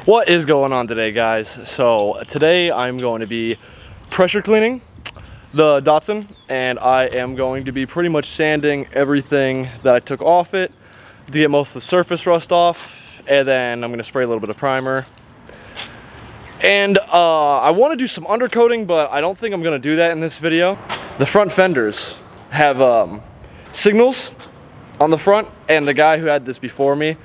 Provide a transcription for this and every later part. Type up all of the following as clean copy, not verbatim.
What is going on today, guys? So today I'm going to be pressure cleaning the Datsun, and I am going to be pretty much sanding everything that I took off it to get most of the surface rust off, and then I'm going to spray a little bit of primer. And I want to do some undercoating, but I don't think I'm going to do that in this video. The front fenders have signals on the front, and the guy who had this before me,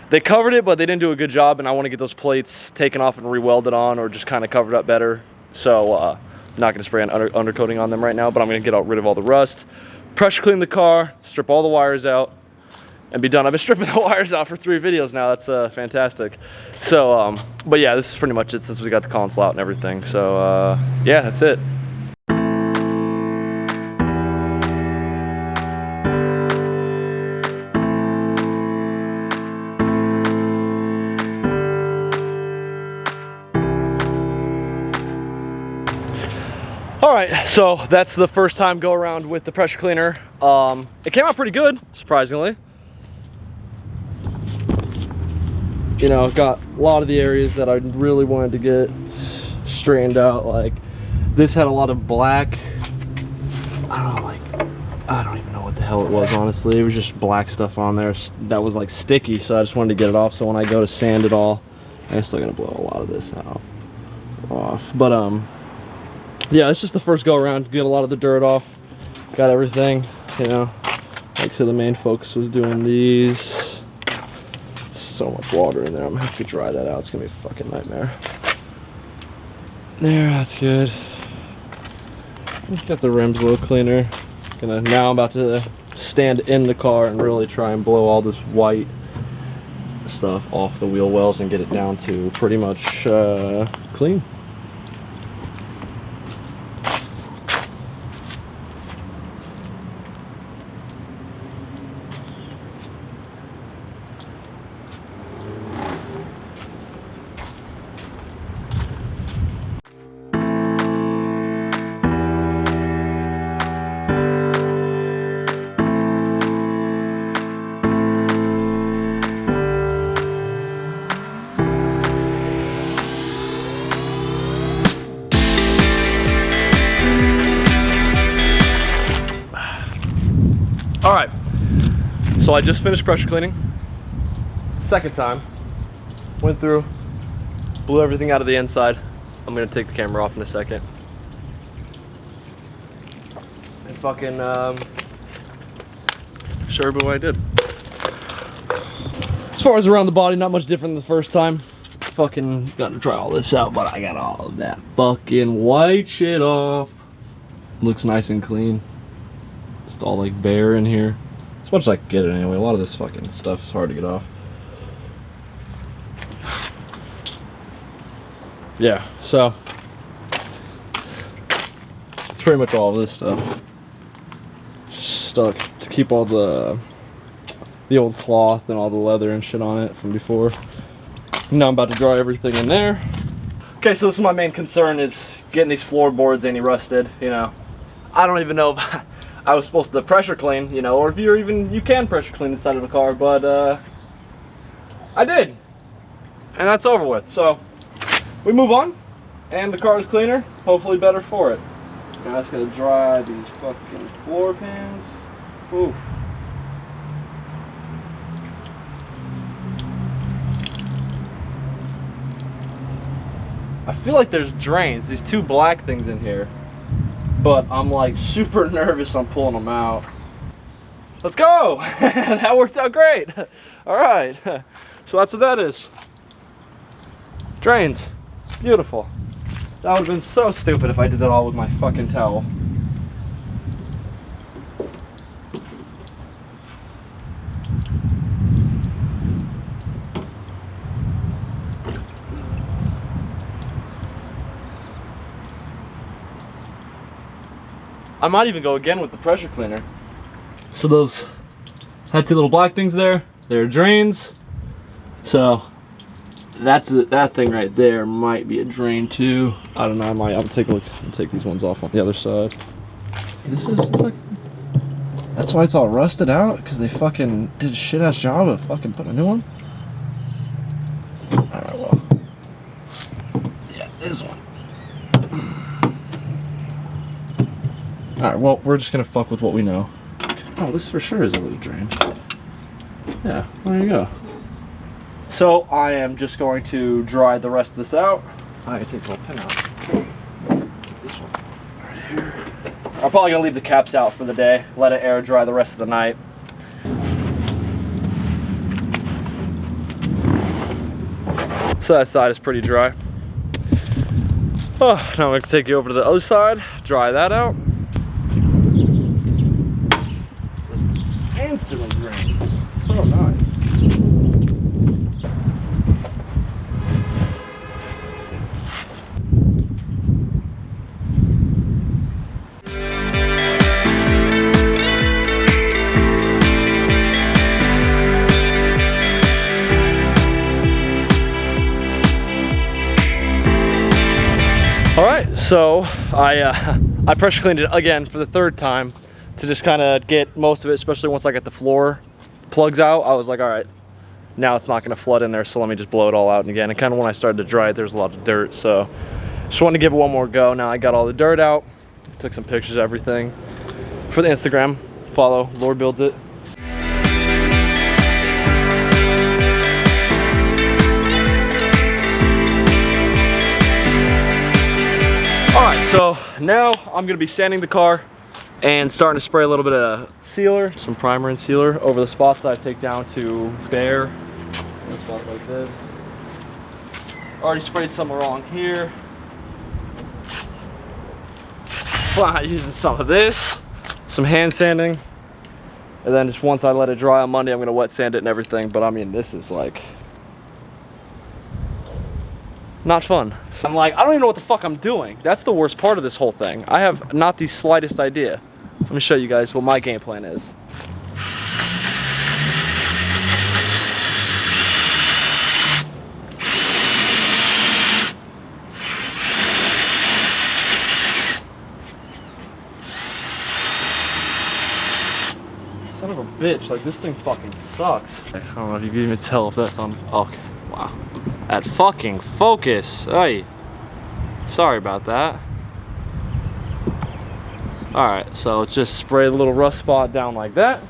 they covered it, but they didn't do a good job, and I want to get those plates taken off and re-welded on, or just kind of covered up better. So I'm not going to spray an undercoating on them right now, but I'm going to get rid of all the rust, pressure clean the car, strip all the wires out, and be done. I've been stripping the wires out for 3 videos now. That's fantastic. So, but yeah, this is pretty much it since we got the console out and everything. So yeah, that's it. All right, so that's the first time go around with the pressure cleaner. It came out pretty good, surprisingly. You know, got a lot of the areas that I really wanted to get straightened out. Like this had a lot of black, I don't even know what the hell it was, honestly. It was just black stuff on there that was like sticky, so I just wanted to get it off. So when I go to sand it all, I'm still gonna blow a lot of this out off. But yeah, it's just the first go around to get a lot of the dirt off. Got everything, you know. Like, so the main focus was doing these. So much water in there. I'm gonna have to dry that out. It's gonna be a fucking nightmare. There, that's good. Got the rims a little cleaner. Now I'm about to stand in the car and really try and blow all this white stuff off the wheel wells and get it down to pretty much clean. All right, so I just finished pressure cleaning. Second time. Went through, blew everything out of the inside. I'm gonna take the camera off in a second. And fucking show everybody what I did. As far as around the body, not much different than the first time. Fucking got to try all this out, but I got all of that fucking white shit off. Looks nice and clean. It's all like bare in here. As much as I can get it anyway. A lot of this fucking stuff is hard to get off. Yeah, so it's pretty much all of this stuff. Just stuck to keep all the old cloth and all the leather and shit on it from before. Now I'm about to dry everything in there. Okay, so this is my main concern, is getting these floorboards anti-rusted, you know. I don't even know if I was supposed to pressure clean, you know, or if you can pressure clean the side of the car, but I did, and that's over with. So we move on, and the car is cleaner, hopefully better for it. Now I'm just gonna dry these fucking floor pans. Ooh. I feel like there's drains, these 2 black things in here. But I'm like super nervous on pulling them out. Let's go! That worked out great. All right, so that's what that is. Drains, beautiful. That would have been so stupid if I did that all with my fucking towel. I might even go again with the pressure cleaner. So those had 2 little black things there. They're drains. So that's that thing right there might be a drain too. I don't know. I'll take a look. I'll take these ones off on the other side. This is that's why it's all rusted out, because they fucking did a shit ass job of fucking putting a new one. Alright, well, This one. Alright, well, we're just gonna fuck with what we know. Oh, this for sure is a little drained. Yeah, there you go. So I am just going to dry the rest of this out. I gotta take the whole pin out. This one right here. I'm probably gonna leave the caps out for the day, let it air dry the rest of the night. So that side is pretty dry. Oh, now I'm gonna take you over to the other side, dry that out. Instantly drained. So nice. All right, so I pressure cleaned it again for the third time to just kind of get most of it, especially once I get the floor plugs out. I was like, all right, now it's not gonna flood in there, so let me just blow it all out again. And kind of when I started to dry it, there's a lot of dirt, so just wanted to give it one more go. Now I got all the dirt out, took some pictures of everything for the Instagram. Follow LorBuildsIt. All right, so now I'm gonna be sanding the car and starting to spray a little bit of sealer, some primer and sealer over the spots that I take down to bare. Spots like this. Already sprayed some along here. Plan on using some of this, some hand sanding, and then just once I let it dry on Monday, I'm gonna wet sand it and everything. But I mean, this is like not fun. So I'm like, I don't even know what the fuck I'm doing. That's the worst part of this whole thing. I have not the slightest idea. Let me show you guys what my game plan is. Son of a bitch, like this thing fucking sucks. I don't know if you can even tell if that's on. Okay, wow. That fucking focus. Hey, sorry about that. All right, so let's just spray the little rust spot down like that.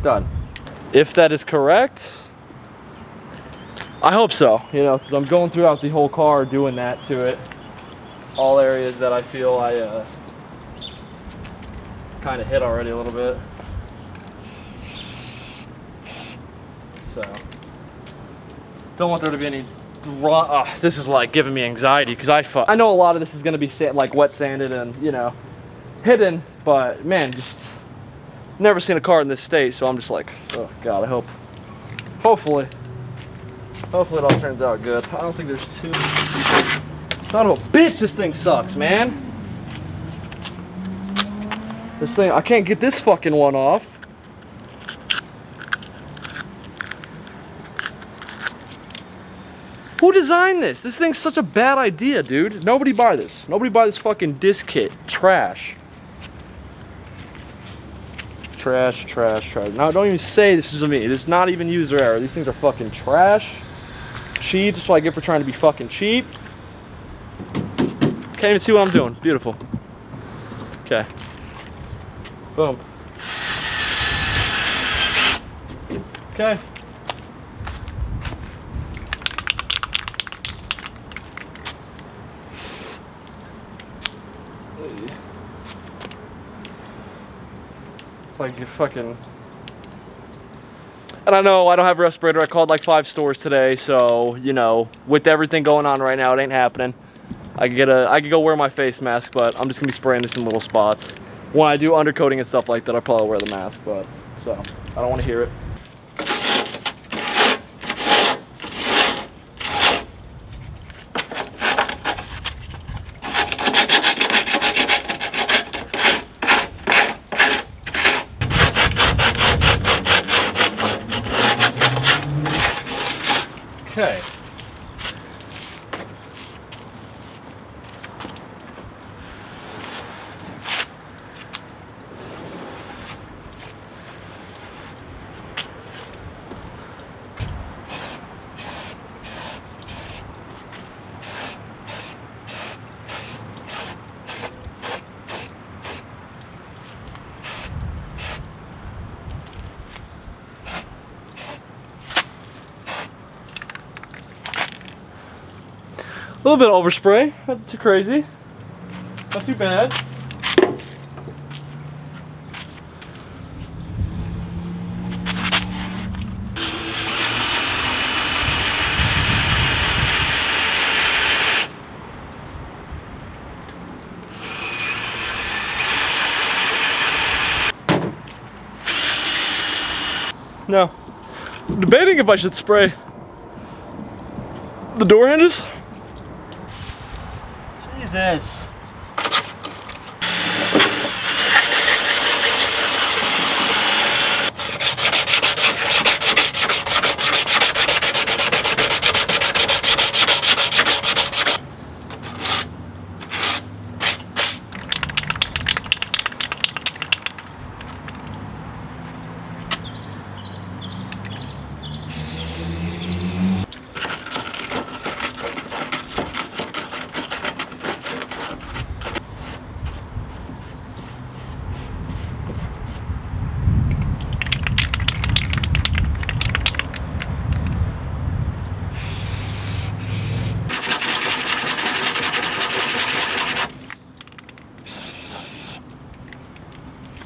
Done. If that is correct, I hope so, you know, because I'm going throughout the whole car doing that to it. All areas that I feel I kind of hit already a little bit. So, don't want there to be any this is like giving me anxiety because I know a lot of this is going to be like wet sanded and, you know, hidden, but man, just never seen a car in this state, so I'm just like, oh god, hopefully it all turns out good. I don't think there's too. Son of a bitch, this thing sucks, man. This thing, I can't get this fucking one off. Who designed this? This thing's such a bad idea, dude. Nobody buy this. Nobody buy this fucking disc kit. Trash. Trash, trash, trash. Now, don't even say this is me. This is not even user error. These things are fucking trash. Cheap. That's what I get for trying to be fucking cheap. Can't even see what I'm doing. Beautiful. Okay. Boom. Okay. It's like you fucking. And I know I don't have a respirator. I called like 5 stores today, so you know, with everything going on right now, it ain't happening. I could go wear my face mask, but I'm just gonna be spraying this in little spots. When I do undercoating and stuff like that, I'll probably wear the mask, but so I don't want to hear it. Okay. little bit of overspray, not too crazy, not too bad. Now, I'm debating if I should spray the door hinges. Jesus.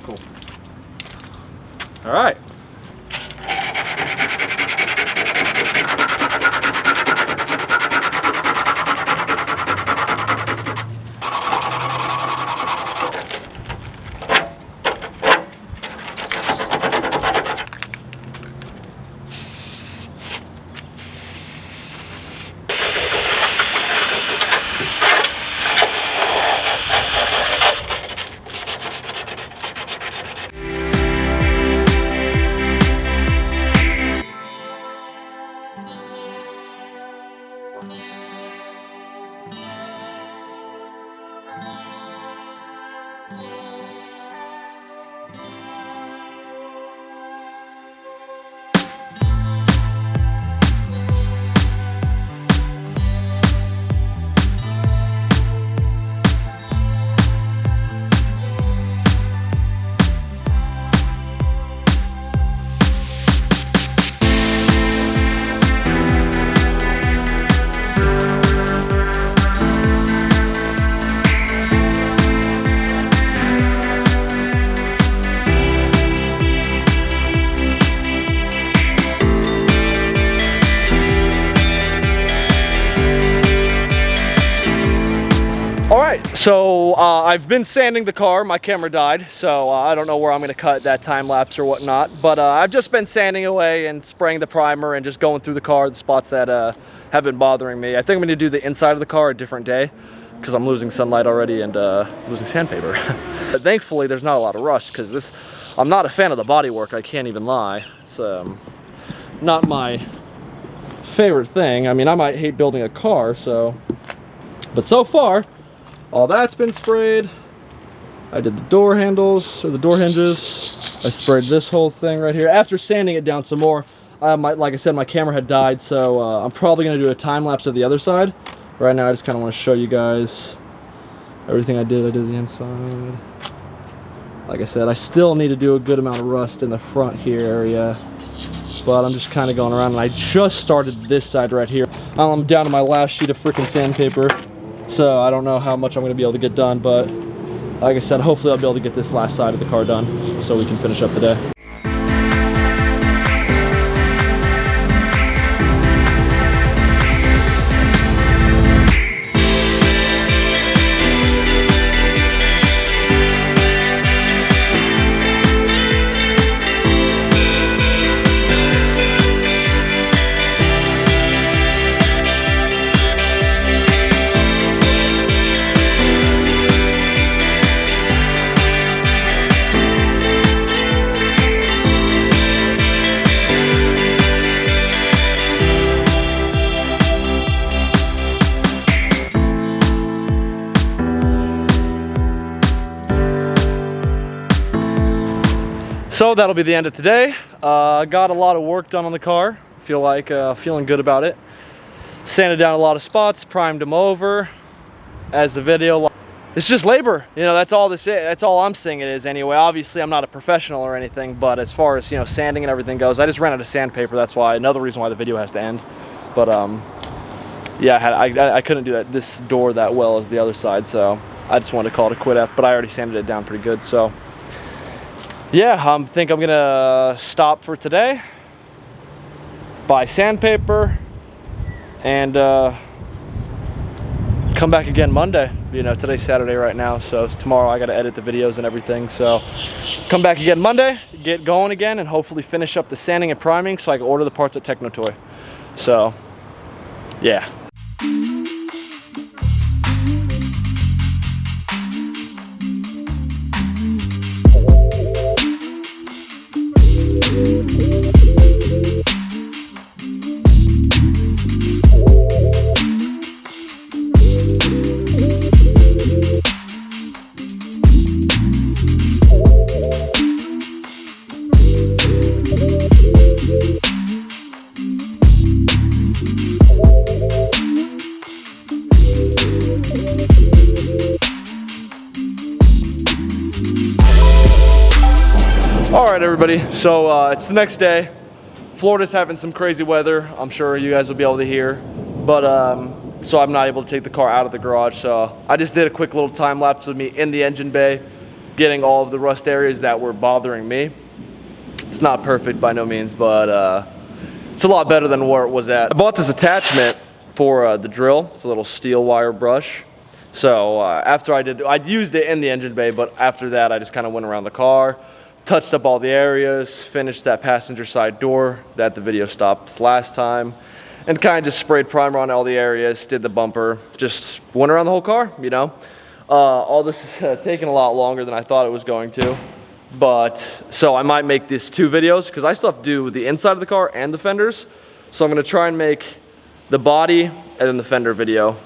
Cool. All right. So I've been sanding the car. My camera died, so I don't know where I'm going to cut that time lapse or whatnot. But I've just been sanding away and spraying the primer and just going through the car, the spots that have been bothering me. I think I'm going to do the inside of the car a different day because I'm losing sunlight already and losing sandpaper. But thankfully, there's not a lot of rust because I'm not a fan of the bodywork. I can't even lie. It's not my favorite thing. I mean, I might hate building a car, but so far, all that's been sprayed. I did the door handles, or the door hinges. I sprayed this whole thing right here. After sanding it down some more, like I said, my camera had died, so I'm probably gonna do a time lapse of the other side. Right now, I just kind of want to show you guys everything I did. I did the inside. Like I said, I still need to do a good amount of rust in the front here area, but I'm just kind of going around, and I just started this side right here. I'm down to my last sheet of freaking sandpaper. So I don't know how much I'm going to be able to get done, but like I said, hopefully I'll be able to get this last side of the car done so we can finish up the day. So that'll be the end of today. Got a lot of work done on the car. Feel like feeling good about it. Sanded down a lot of spots, primed them over. As the video, it's just labor. You know, that's all this is. That's all I'm seeing it is anyway. Obviously, I'm not a professional or anything, but as far as, you know, sanding and everything goes, I just ran out of sandpaper. That's why, another reason why the video has to end. But yeah, I couldn't do this door that well as the other side, so I just wanted to call it a quit after, but I already sanded it down pretty good. So yeah, I think I'm gonna stop for today, buy sandpaper, and come back again Monday. You know, today's Saturday right now, so tomorrow I gotta edit the videos and everything. So come back again Monday, get going again, and hopefully finish up the sanding and priming so I can order the parts at Techno Toy. So yeah. Alright everybody, so it's the next day. Florida's having some crazy weather, I'm sure you guys will be able to hear. But so I'm not able to take the car out of the garage, so I just did a quick little time lapse with me in the engine bay, getting all of the rust areas that were bothering me. It's not perfect by no means, but it's a lot better than where it was at. I bought this attachment for the drill. It's a little steel wire brush. So after I used it in the engine bay, but after that I just kind of went around the car, touched up all the areas, finished that passenger side door that the video stopped last time, and kind of just sprayed primer on all the areas, did the bumper, just went around the whole car, you know. All this is taking a lot longer than I thought it was going to, but so I might make these 2 videos because I still have to do the inside of the car and the fenders. So I'm going to try and make the body and then the fender video.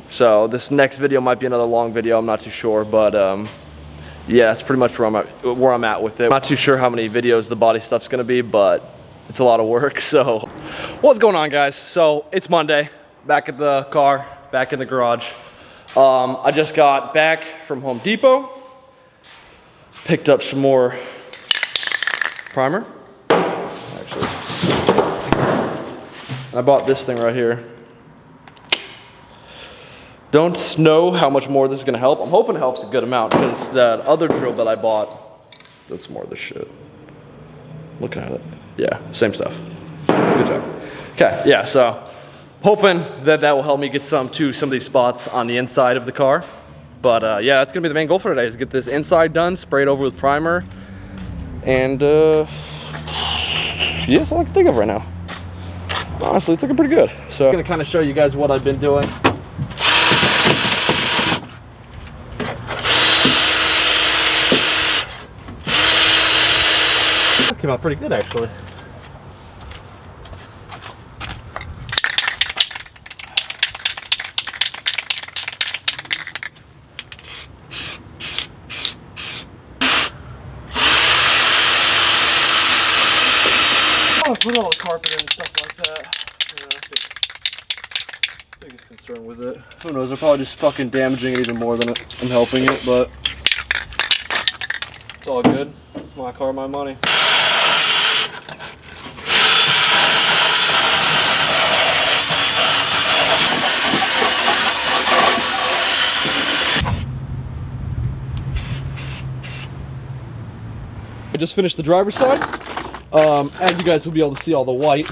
So this next video might be another long video, I'm not too sure, but yeah, that's pretty much where I'm at with it. I'm not too sure how many videos the body stuff's gonna be, but it's a lot of work, so. What's going on, guys? So it's Monday, back at the car, back in the garage. I just got back from Home Depot, picked up some more primer. Actually, I bought this thing right here. Don't know how much more this is gonna help. I'm hoping it helps a good amount because that other drill that I bought, that's more of this shit. Looking at it, yeah, same stuff. Good job. Okay, yeah, so hoping that will help me get some of these spots on the inside of the car. But yeah, that's gonna be the main goal for today, is get this inside done, sprayed over with primer, and yeah, that's all I can think of right now. Honestly, it's looking pretty good. So I'm gonna kind of show you guys what I've been doing. Came out pretty good, actually. Oh, put all the carpet in and stuff like that. Yeah, that's the biggest concern with it. Who knows, I'm probably just fucking damaging it even more than I'm helping it, but it's all good. My car, my money. I just finished the driver's side. As you guys will be able to see all the white,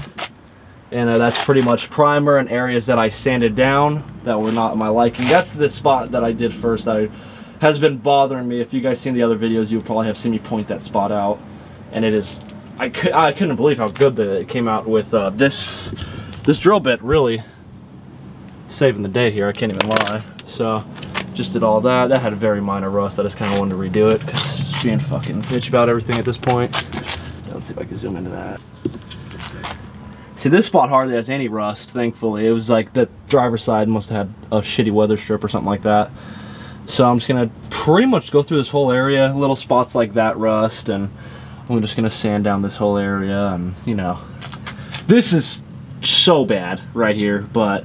and that's pretty much primer and areas that I sanded down that were not my liking. That's the spot that I did first that has been bothering me. If you guys seen the other videos, you'll probably have seen me point that spot out, and it is, I couldn't believe how good it came out with this drill bit. Really saving the day here, I can't even lie. So just did all that. That had a very minor rust. I just kind of wanted to redo it because it's being fucking bitch about everything at this point. Let's see if I can zoom into that. See, this spot hardly has any rust, thankfully. It was like the driver's side must have had a shitty weather strip or something like that. So I'm just gonna pretty much go through this whole area, little spots like that rust, and I'm just gonna sand down this whole area. And you know, this is so bad right here, but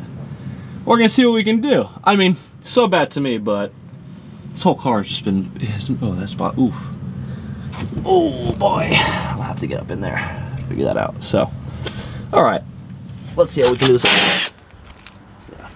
we're gonna see what we can do. I mean, so bad to me, but this whole car has just been, oh, that spot, oof. Oh boy, I'll have to get up in there, figure that out. So, all right, let's see how we can do this. Yeah.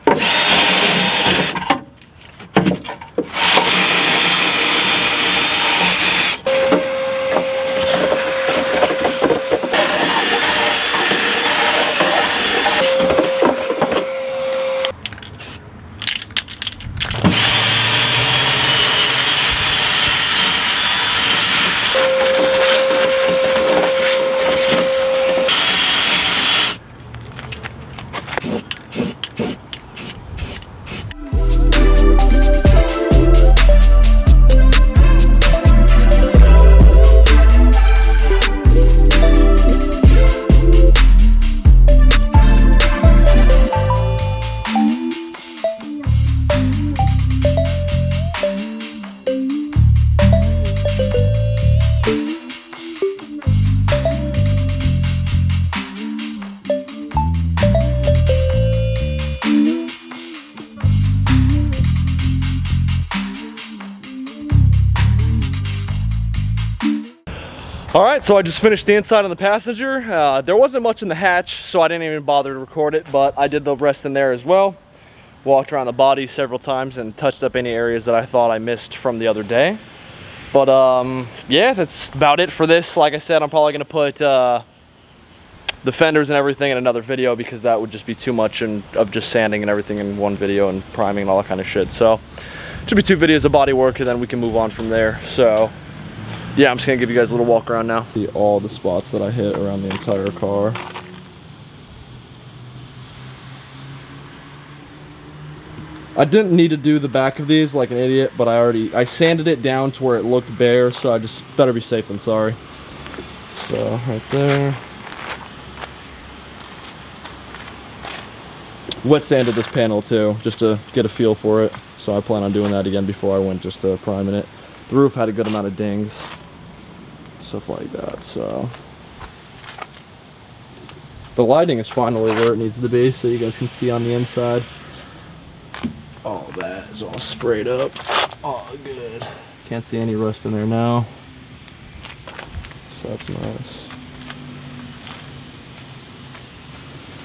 All right, so I just finished the inside on the passenger. There wasn't much in the hatch, so I didn't even bother to record it, but I did the rest in there as well. Walked around the body several times and touched up any areas that I thought I missed from the other day. But yeah, that's about it for this. Like I said, I'm probably gonna put the fenders and everything in another video because that would just be too much of just sanding and everything in one video and priming and all that kind of shit. So it should be 2 videos of body work and then we can move on from there. So yeah, I'm just gonna give you guys a little walk around now. See all the spots that I hit around the entire car. I didn't need to do the back of these like an idiot, but I sanded it down to where it looked bare, so I just better be safe than sorry. So right there. Wet sanded this panel too, just to get a feel for it. So I plan on doing that again before I went just to priming it. The roof had a good amount of dings, stuff like that. So the lighting is finally where it needs to be, so you guys can see on the inside. All that is all sprayed up. Oh, good. Can't see any rust in there now, so that's nice.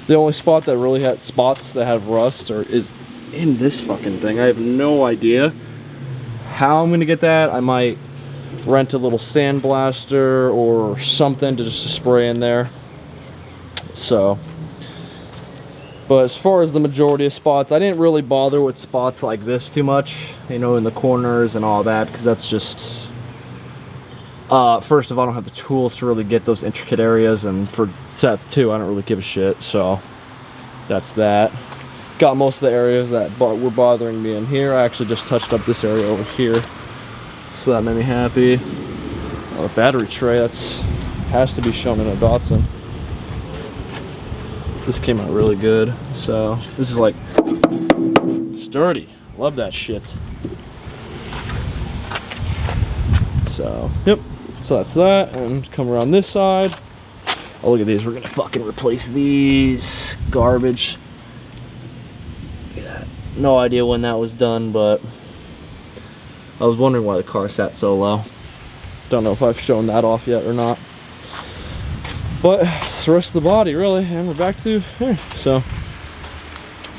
The only spot that really had spots that have rust is in this fucking thing. I have no idea how I'm gonna get that. I might rent a little sandblaster or something to just spray in there. So, but as far as the majority of spots, I didn't really bother with spots like this too much, you know, in the corners and all that, because that's just, first of all, I don't have the tools to really get those intricate areas, and for step 2, I don't really give a shit, so that's that. Got most of the areas that were bothering me in here. I actually just touched up this area over here, so that made me happy. Oh, the battery tray, has to be shown in a Datsun. This came out really good. So this is like sturdy. Love that shit. So yep, so that's that. And come around this side. Oh, look at these. We're gonna fucking replace these. Garbage. Look at that. No idea when that was done, but I was wondering why the car sat so low. Don't know if I've shown that off yet or not. But it's the rest of the body, really, and we're back to here. So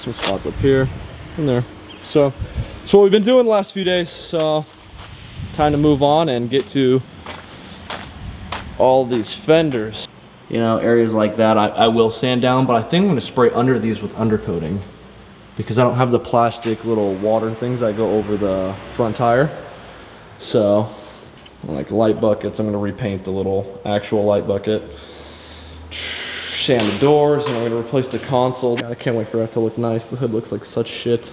some spots up here and there. So that's what we've been doing the last few days. So time to move on and get to all these fenders. You know, areas like that I will sand down, but I think I'm going to spray under these with undercoating because I don't have the plastic little water things that go over the front tire. So like light buckets, I'm going to repaint the little actual light bucket. Sand the doors, and I'm going to replace the console. I can't wait for that to look nice. The hood looks like such shit.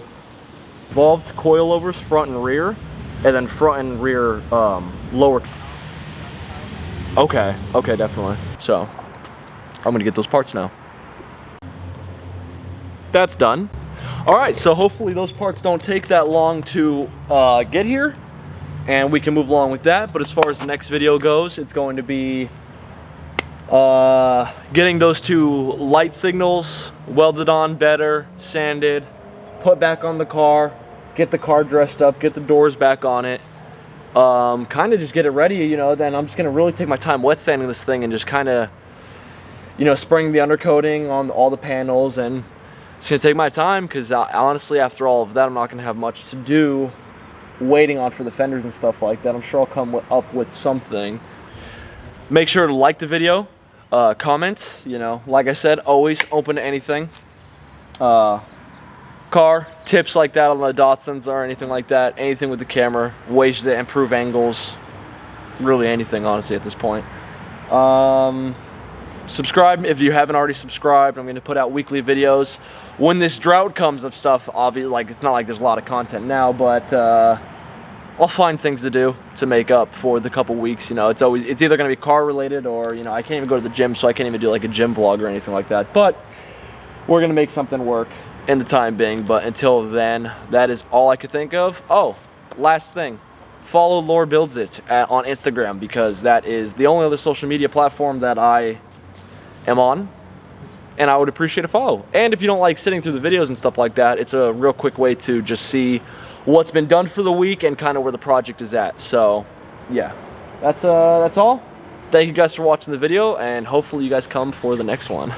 Involved coilovers front and rear, and then front and rear lower. Okay, definitely. So I'm going to get those parts now. That's done. All right, so hopefully those parts don't take that long to get here, and we can move along with that. But as far as the next video goes, it's going to be getting those 2 light signals welded on better, sanded, put back on the car, get the car dressed up, get the doors back on it, kind of just get it ready, you know. Then I'm just gonna really take my time wet sanding this thing and just kind of, you know, spraying the undercoating on all the panels, and it's gonna take my time because honestly, after all of that, I'm not gonna have much to do waiting on for the fenders and stuff like that. I'm sure I'll come up with something. Make sure to like the video. Comment, you know, like I said, always open to anything. Car tips like that on the Datsuns or anything like that, anything with the camera, ways to improve angles, really anything honestly at this point. Subscribe if you haven't already subscribed. I'm going to put out weekly videos when this drought comes of stuff. Obviously, like, it's not like there's a lot of content now, but I'll find things to do to make up for the couple weeks. You know, it's either going to be car related or, you know, I can't even go to the gym, so I can't even do like a gym vlog or anything like that. But we're going to make something work in the time being. But until then, that is all I could think of. Oh, last thing. Follow LorBuildsIt on Instagram, because that is the only other social media platform that I am on, and I would appreciate a follow. And if you don't like sitting through the videos and stuff like that, it's a real quick way to just see what's been done for the week and kind of where the project is at. So yeah, that's all. thank you guys for watching the video, and hopefully you guys come for the next one.